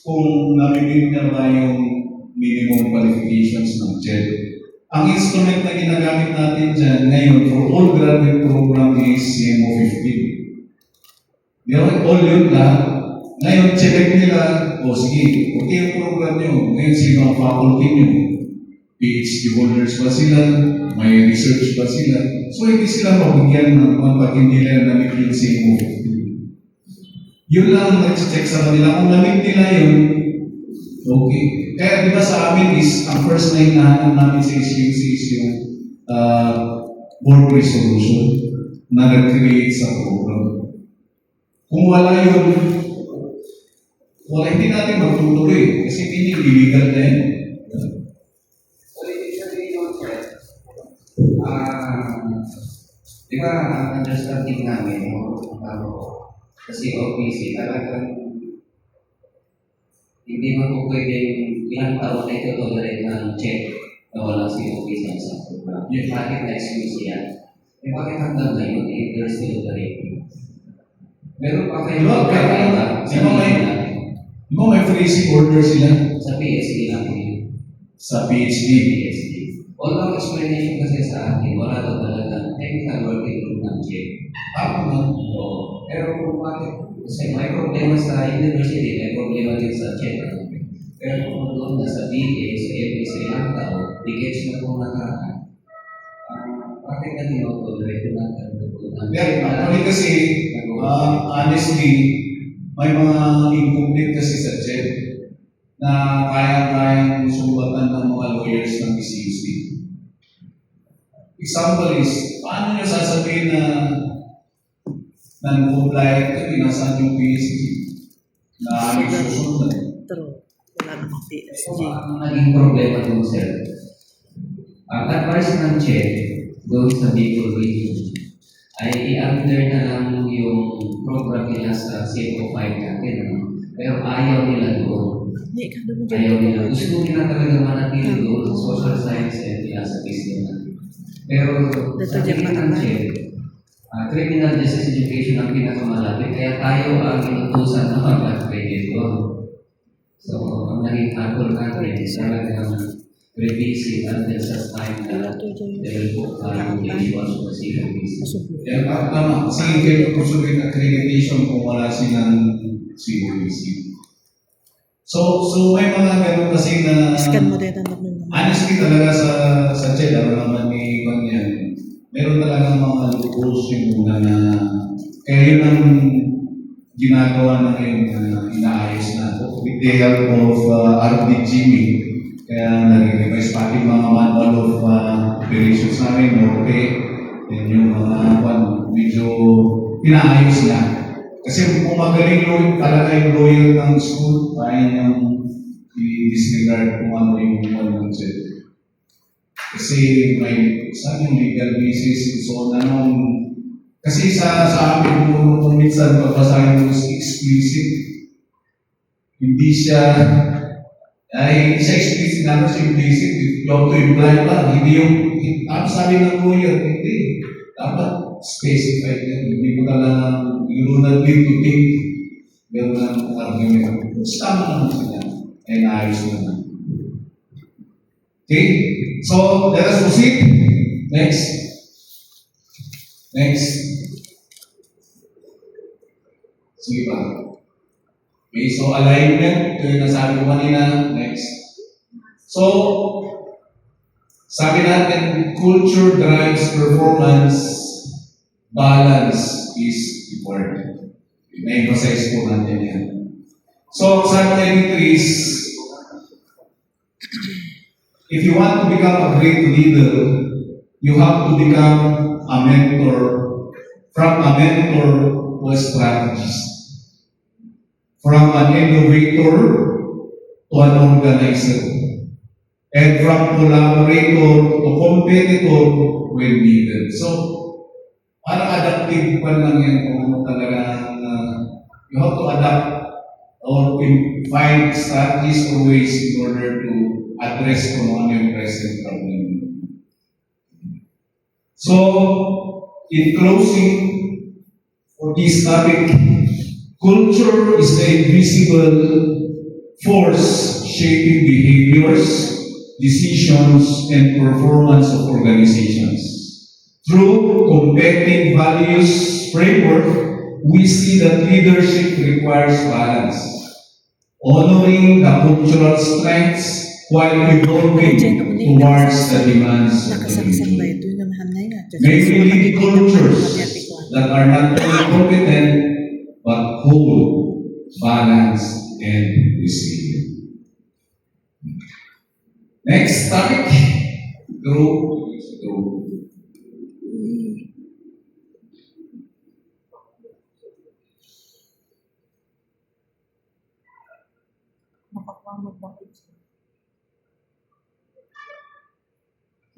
kung namimit na ba yung minimum qualifications ng CHED. Ang instrument na ginagamit natin dyan ngayon for all graduate program is CMO 15. All yun lahat. Ngayon, check nila, sige, okay yung program nyo. Ngayon, sino ang faculty nyo? PhD holders ba sila? May research ba sila? So, hindi sila mabigyan ng pag hindi nila namit yung CMO 15. Yun lang ang nag-check sa kanila. Kung namit nila yun, okay. Kaya di ba sa amin is, ang first na hinahanap namin sa SUC is yung board resolution na nag-create sa program. Kung wala yun, hindi natin magtutuloy kasi hindi illegal na yun. So, ibig sabihin yun, sir, di ba ang understanding namin, kasi OPC, talagang hindi mo po pwedeng ilang taon na ito tolerate ng check na walang COPC sa program. Yung bakit na-excuse yan? Eh bakit hanggang ngayon, if they're still operating? Meron pa kayo magkakaiba sa natin. Di ba may freezing order sila Sa PhD lang yun. sa PhD? PhD. Although explanation kasi sa akin, wala daw talaga technical working group ng check. Ako na. Pero kung bakit, kasi may problema sa university, may problema din sa check. Pero kung doon na sa BA, sa FA, sa ilang tao, decades na kung nakaraan, bakit na tinotolerate na Actually kasi, honestly, may mga incomplete kasi sa CHED na kaya-kayang sumbatan ng mga lawyers ng PCC. Example is, paano nyo sasabihin na non-compliant kami, nasaan yung PCC? Na aming susunod. True. Wala namang PSG. Ang naging problema doon, sir, ang advice ng CHED doon sa Bicol region ay i-under na lang yung program nila sa CO5 natin. Pero ayaw nila doon. Hindi, kanda mo Ayaw dyan. nila. Gusto nila talaga manatili doon sa social science and philosophies nila. Pero sa tingin ng CHED, criminal justice education ang pinakamalapit, kaya tayo ang inutusan na mag-accredit doon. So, ang naging hatol natin is talagang revisit until sa time na they will put yung visual position basis. Kaya tama, kasi kayo pursuing accreditation kung wala silang COEC. So may mga ganun kasi na Scan mo din ang naman. honestly talaga sa chat, ano naman ni Juan yan, meron talagang mga loopholes yung muna na kaya yun ang ginagawa na ngayon na inaayos na with the help of RD Jimmy. Kaya nag-revise pati yung mga manual of operations namin, okay, and yung mga medyo inaayos na. Kasi kung magaling yung talaga yung lawyer ng school, kaya niyang i-disregard kung ano yung ng chat. Kasi may saan yung legal basis, so na nung kasi sa amin kung minsan papasahin mo explicit, hindi siya explicit na siya implicit, you have to imply pa, hindi yung sabi ng lawyer, hindi, dapat specified yan, hindi mo talagang you do not need to think gano'n ang argument. Tama naman sila, ay naayos naman. Okay? So, let us proceed. Next. Sige pa. Okay, so alignment, ito yung nasabi ko kanina. Next. So, sabi natin, culture drives performance, balance is important. Na-emphasize po natin yan. So, sabi natin is, if you want to become a great leader, you have to become a mentor, from a mentor to a strategist, from an innovator to an organizer, and from collaborator to competitor when needed. So, parang adaptive pa lang yan kung ano talaga you have to adapt or find strategies or ways in order to address kung ano yung present problem. So, in closing, for this topic, culture is the invisible force shaping behaviors, decisions, and performance of organizations. Through competing values framework, we see that leadership requires balance, honoring the cultural strengths while evolving towards the demands of the Nakasaksak na future. ito yung namahanay nga. May we lead cultures that are not only competent but whole, balanced, and resilient. Next topic, group.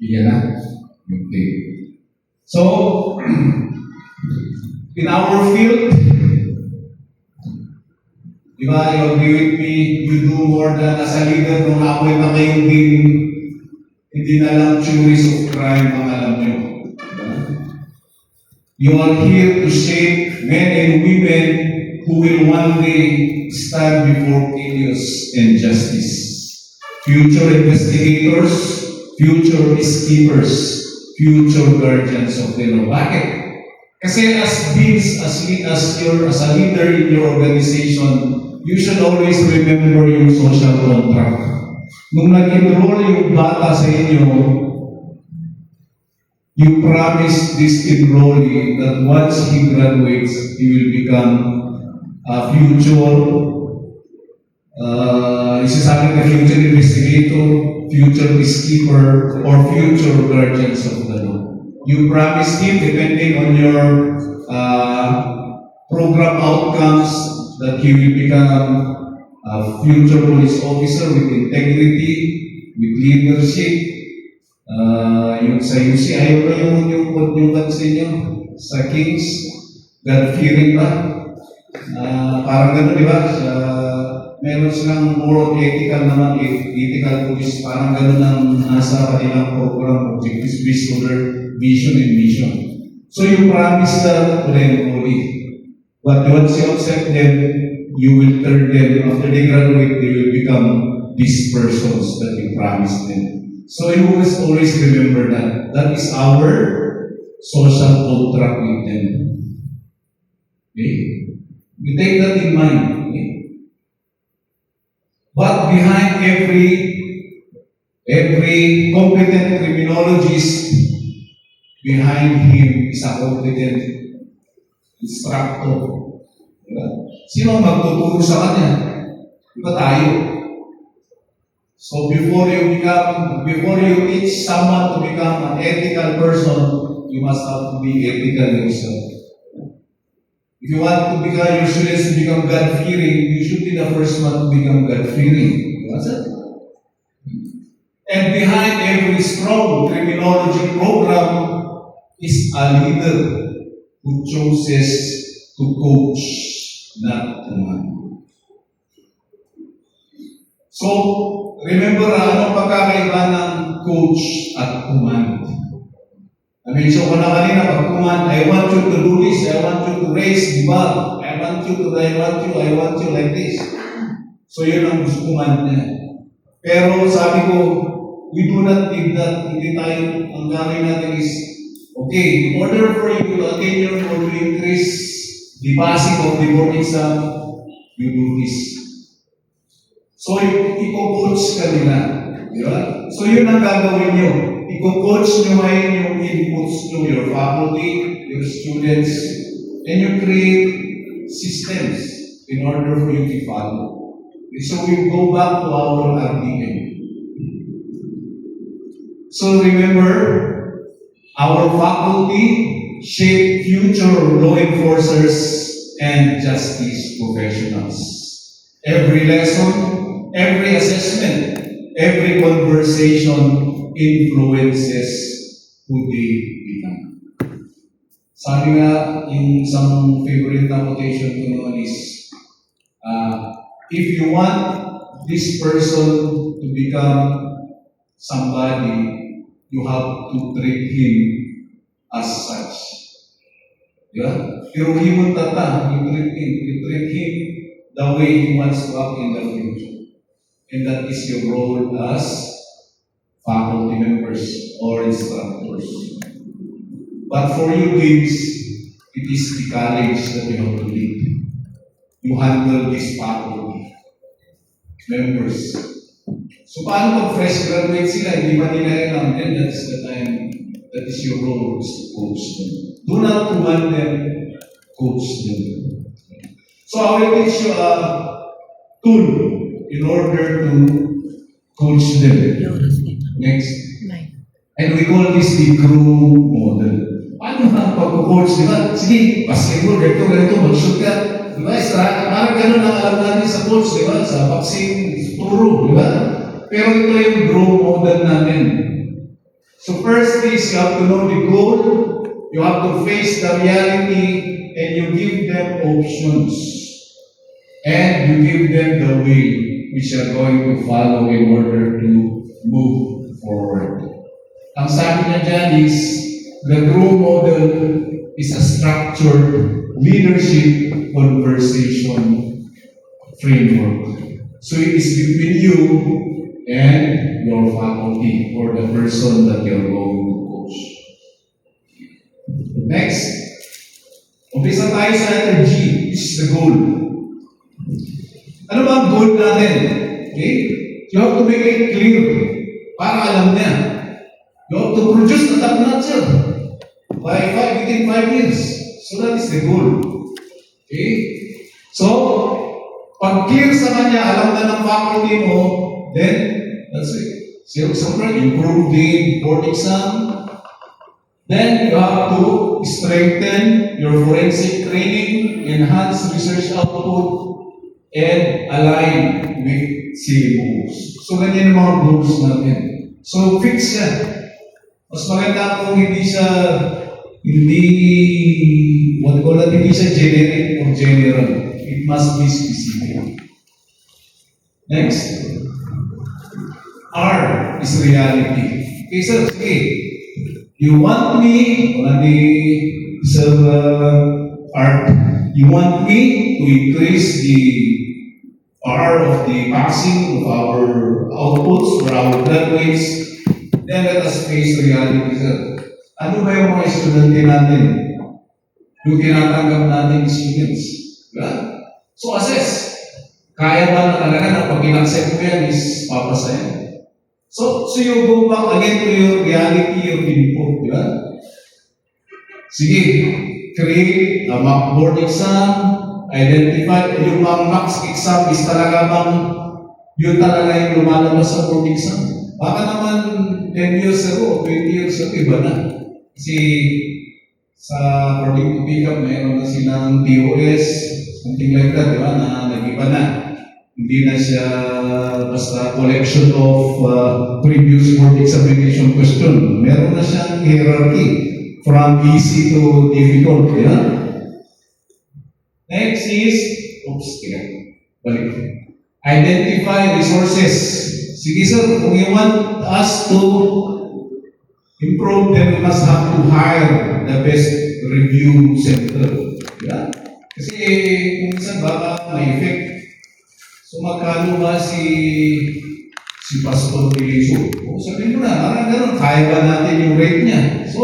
Yan na. Okay. So, in our field, di ba, you agree with me, you do more than as a leader, nung apoy na kayong hindi na lang theories of crime ang alam nyo. Diba? You are here to shape men and women who will one day stand before chaos and justice. Future investigators, future peacekeepers, future guardians of the law. Bakit? Kasi as a leader in your organization, you should always remember yung social contract. Nung nag-enroll yung bata sa inyo, you promise this enrollee that once he graduates, he will become a future isasabi na future investigator, future peacekeeper, or future guardians of the law. You promise him, depending on your program outcomes, that he will become a future police officer with integrity, with leadership. Yung sa UC, ayaw ba yung sa inyo? Sa Kings, God-fearing ba? Parang gano'n, di ba? Meron silang more ethical naman, ethical police, parang gano'n ang nasa kanilang program, objectives based on their vision and mission. So you promise that to them only. But once you accept them, you will turn them, after they graduate, they will become these persons that you promised them. So you always remember that. That is our social contract with them. Okay? We take that in mind. Okay? behind every competent criminologist, behind him is a competent instructor. Diba? Sino ang magtuturo sa kanya? Diba tayo? So before you teach someone to become an ethical person, you must have to be ethical yourself. If you want to become your students to become God-fearing, you should be the first one to become God-fearing. What's that? And behind every strong criminology program is a leader who chooses to coach, not command. So, remember anong pagkakaiba ng coach at command. I-mention ko na kanina, pag command, I want you to do this, I want you to raise the bar, I want you like this. So, yun ang gusto command niya. Pero sabi ko, we do not need that. Hindi tayo, ang gawin natin is, okay, in order for you to attain your goal, to increase the passing of the board exam, you do this. So, i-coach ka nila. Di ba? So, yun ang gagawin nyo. I-coach nyo ngayon yung inputs nyo, your faculty, your students, and you create systems in order for you to follow. So, we go back to our RDM. So, remember, our faculty shape future law enforcers and justice professionals. Every lesson, every assessment, every conversation influences who they become. Sabi nga, yung isang favorite na quotation ko noon is, if you want this person to become somebody, you have to treat him as such. Yeah? Tiruhin mo tata, you treat him the way he wants to act in the future. And that is your role as faculty members or instructors. But for you kids, it is the college that you have to lead. You handle this faculty members. So paano pag fresh graduate sila, hindi ba nila alam, then that's the time, that is your role, is to coach them. Do not command them, coach them. So I will teach you a tool in order to coach them. Next. And we call this the crew model. Paano ang pag-coach, di ba? Sige, basketball, ganito, mag-shoot ka. Di ba? Parang ganun ang alam natin sa coach, di ba? Sa boxing, turo, di ba? Pero ito yung grow model natin. So first is you have to know the goal, you have to face the reality, and you give them options. And you give them the way which are going to follow in order to move forward. Ang sabi niya dyan is, the grow model is a structured leadership conversation framework. So it is between you and your faculty or the person that you're going to coach. Next, umpisa tayo sa letter G, which is the goal. Ano ba ang goal natin? Okay? You have to make it clear para alam niya. You have to produce the top notcher within 5 years. So that is the goal. Okay? So, pag clear sa kanya, alam na ng faculty mo, then, that's it. So, improve the board exam. Then, you have to strengthen your forensic training, enhance research output, and align with syllabus. So, ganyan ang mga goals natin. So, fix siya. Mas maganda kung hindi siya generic or general. It must be specific. Next. R is reality. Okay, sir, sige. You want me, Sir Art, you want me to increase the R of the passing of our outputs for our graduates, then let us face reality, sir. Ano ba yung mga estudyante natin? Yung tinatanggap natin students. Diba? So assess. Kaya ba na talaga na pag in-accept mo yan is papasaya? So you go back again to your reality of input, di ba? Sige, create a mock board exam, identify yung mga mock exam is talaga bang yun talaga yung lumalabas sa board exam. Baka naman 10 years ago, 20 years ago, iba na. Kasi sa according to pick up, mayroon na silang TOS, something like that, di ba, na nag-iba na. Hindi na siya basta collection of previous board examination question. Meron na siyang hierarchy from easy to difficult. Yeah? Next is, balik. Identify resources. Sige sir, kung you want us to improve, then we must have to hire the best review center. Yeah? Kasi kung minsan baka may effect. So magkano ba si Pastor Piliso? O sabihin mo na, parang gano'n, kaya ba natin yung rate niya? So,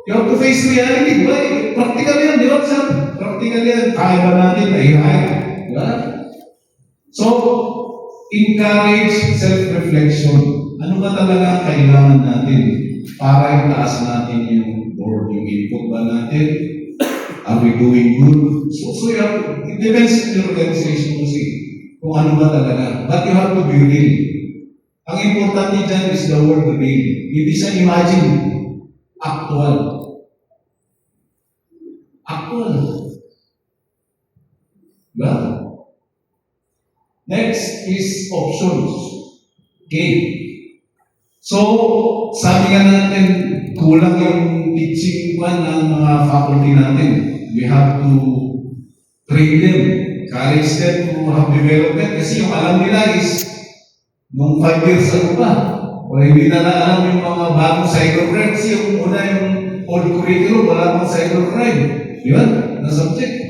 you have to face reality, di ba? Practical yan, di ba? Practical yan, kaya ba natin i-hire? Di ba? So, encourage self-reflection. Ano ba talaga ang kailangan natin para itaas natin yung board, yung input ba natin? Are we doing good? So it depends on your organization kasi kung ano ba talaga. But you have to be real. Ang importante dyan is the word real. Hindi sa imagine. Actual. Actual. Diba? Next is options. Okay. So, sabi nga natin, kulang yung teaching one ng mga faculty natin. We have to train them, encourage them to have development. Kasi yung alam nila is, nung 5 years ago pa, o hindi na alam yung mga bagong cybercrime. Kasi yung una yung old curriculum, wala pang cybercrime. Di ba? Na subject.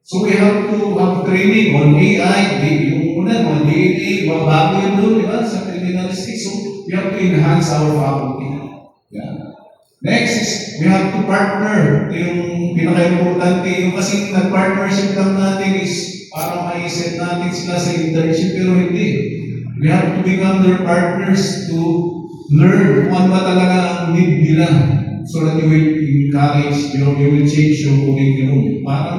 So we have to have training on AI, yung una, mga DNA, mga bago yun doon, di ba? Sa criminalistics. So we have to enhance our faculty. Yeah. Next is, we have to partner. Yung pinaka-importante, yung kasi nag-partnership lang natin is para ma-set natin sila sa internship, pero hindi. We have to become their partners to learn kung ano ba talaga ang need nila so that you will encourage, you will change your curriculum para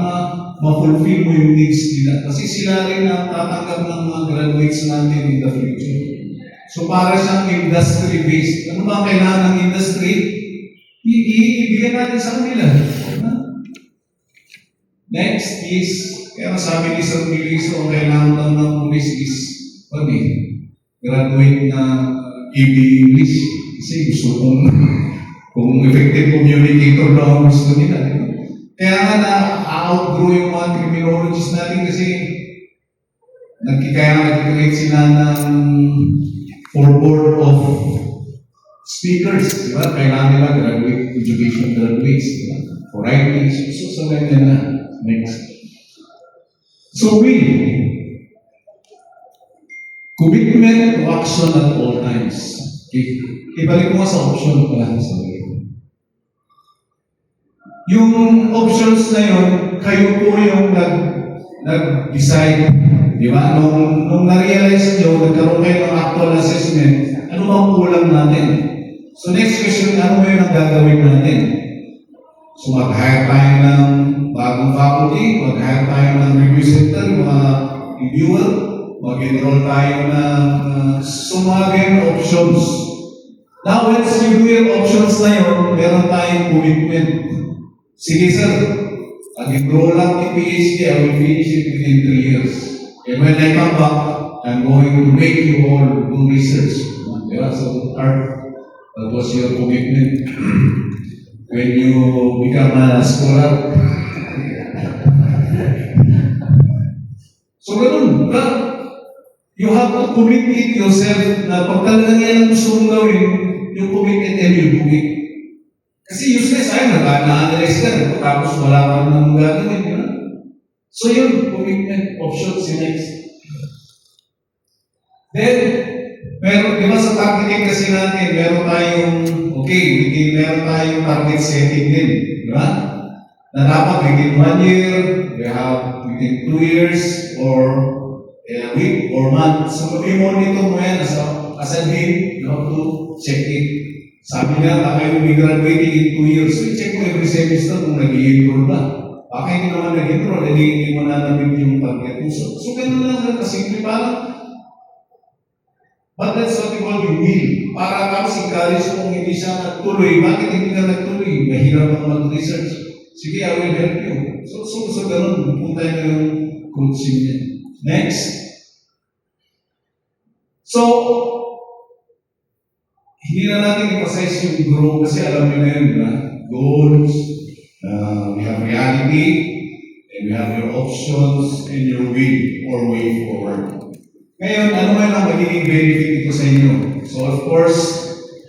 ma-fulfill mo yung needs nila. Kasi sila rin ang tatanggap ng mga graduates natin in the future. So para siyang industry-based. Ano ba ang kailangan ng industry? Ibigay natin sa kanila. Next is, kaya sabi ni Sir Miliso, ang kailangan lang ng police is, graduate na EB English. Kasi gusto kung effective communicator na ang gusto nila. Kaya nga na-outgrow yung mga criminologists natin kasi nagkikreate sila ng for board of speakers, di ba? Kailangan nila graduate, education graduates, di ba? For writing, so sa ganyan na. Next. So commitment to action at all times. Okay. Ibalik mo sa option pala sa yung options na yun, kayo po yung nag-decide. Di ba? Nung na-realize nyo, nagkaroon kayo ng actual assessment, ano bang kulang natin? So next question, ano ba yun ang gagawin natin? So mag-hire tayo ng bagong faculty, mag-hire tayo ng review center, mga reviewer, mag-enroll tayo ng sumagin options. Now, once you do your options na yun, meron tayong commitment. Sige sir, mag-enroll lang ni PhD, I will finish it within 3 years. And when I come back, I'm going to make you all do research. Diba? So, that was your commitment. When you become a scholar. So, ganun, diba? You have to commit it yourself na pag talagang yan ang gusto mong gawin, you commit it and you do it. Kasi useless ay nag-analyze ka, tapos wala ka nang gagawin, di ba? So yun, commitment options yung next. Then, pero di ba sa targeting kasi natin, meron tayong, meron tayong target setting din, di ba? Na dapat within 1 year, we have within 2 years, or week or month. So, i-monitor mo yan as a day, you have to check it. Sabi niya, baka yung may graduating in 2 years, so i-check mo every semester kung nag-i-enroll na. Baka hindi naman nag-enroll, hindi mo na namin yung target mo. So ganun lang sir, kasimple parang, but that's what we call the will. Para tapos encourage kung hindi siya nagtuloy, bakit hindi ka nagtuloy? Mahirap ang mag-research. Sige, I will help you. So ganun, punta yung coaching niya. Next. So, hindi na natin emphasize yung grow kasi alam niyo na yun, diba? Goals, we have reality, and we have your options and your will or way forward. Ngayon, ano man ang magiging benefit ito sa inyo? So of course,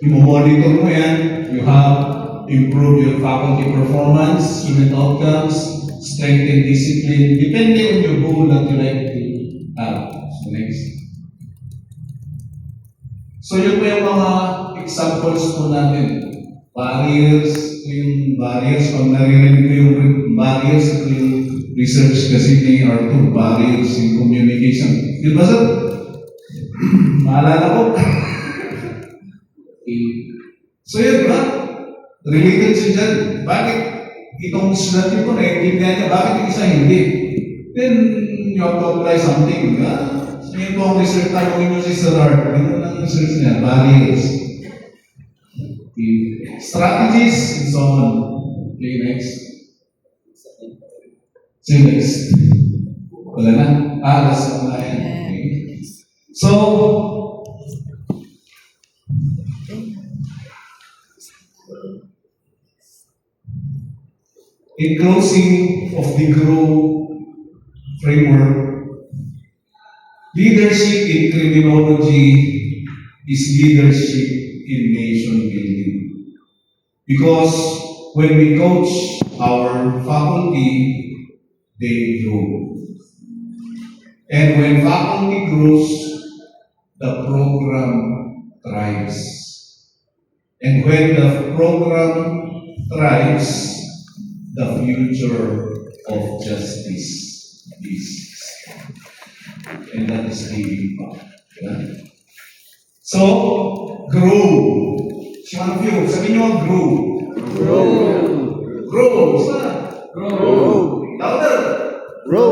i-monitor mo yan, you have improve your faculty performance, student outcomes, strengthen discipline, depende on your goal that you like to have. So next. So yun po yung mga examples po natin. Barriers, ito yung barriers. Pag naririnig ko yung barriers, ito yung research kasi ni Arthur, barriers in communication. Di ba sir? Maalala ko. So yun ba? Related siya dyan. Bakit itong estudyante ko naiintindihan niya, bakit yung isa hindi? Then, you have to apply something. So yun po ang research tayo nyo si Sir Art. Ganun ang research niya, barriers. Strategies and so on. Okay, next. So next. Wala na? Last na yan. Okay. So, in closing of the GROW framework, leadership in criminology is leadership in nation building. Because when we coach our faculty, they grow. And when faculty grows, the program thrives. And when the program thrives, the future of justice is. And that is the impact. Yeah? So, grow. So, one of you, sabi nyo, grow. Grow. Grow. Basta. Grow. Louder. Grow.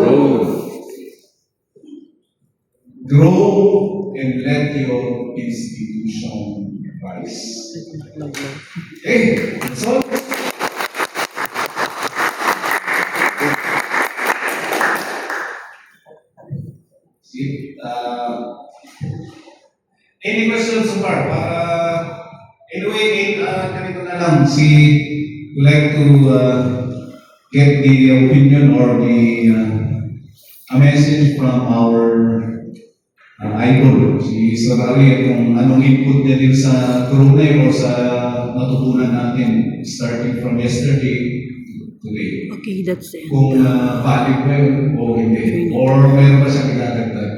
Grow and let your institution rise. Okay, so see, any questions so far? Anyway, ganito na lang. We like to get the opinion or a message from our idol, si Sorari, kung anong input niya din sa Corona o sa natutunan natin starting from yesterday to today. Okay, that's it. Kung valid ba yun o hindi. Or meron pa siyang idadagdag.